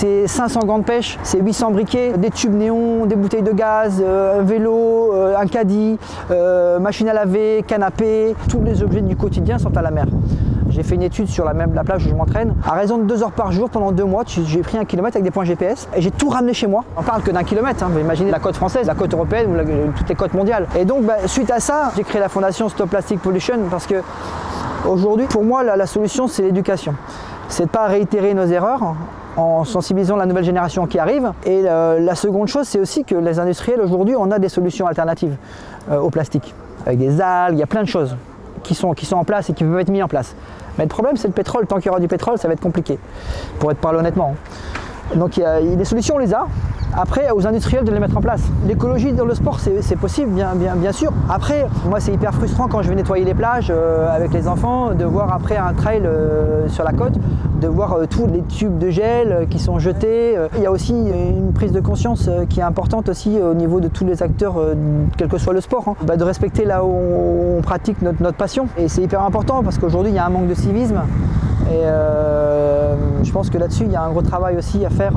c'est 500 gants de pêche, c'est 800 briquets, des tubes néons, des bouteilles de gaz, un vélo, un caddie, machine à laver, canapé. Tous les objets du quotidien sont à la mer. J'ai fait une étude sur la plage où je m'entraîne. À raison de 2 heures par jour pendant 2 mois, j'ai pris 1 kilomètre avec des points GPS et j'ai tout ramené chez moi. On parle que d'1 kilomètre, hein. Vous imaginez la côte française, la côte européenne ou toutes les côtes mondiales. Et donc suite à ça, j'ai créé la fondation Stop Plastic Pollution parce que aujourd'hui, pour moi, la solution c'est l'éducation. C'est de ne pas réitérer nos erreurs en sensibilisant la nouvelle génération qui arrive. Et la seconde chose, c'est aussi que les industriels aujourd'hui, on a des solutions alternatives au plastique. Avec des algues, il y a plein de choses qui sont en place et qui peuvent être mis en place. Mais le problème, c'est le pétrole. Tant qu'il y aura du pétrole, ça va être compliqué, pour être parlé honnêtement. Donc les solutions, on les a. Après, aux industriels de les mettre en place. L'écologie dans le sport, c'est possible, bien sûr. Après, moi, c'est hyper frustrant quand je vais nettoyer les plages avec les enfants, de voir après un trail sur la côte, de voir tous les tubes de gel qui sont jetés. Il y a aussi une prise de conscience qui est importante aussi au niveau de tous les acteurs, quel que soit le sport, hein. De respecter là où on pratique notre passion. Et c'est hyper important parce qu'aujourd'hui, il y a un manque de civisme. Et je pense que là-dessus, il y a un gros travail aussi à faire.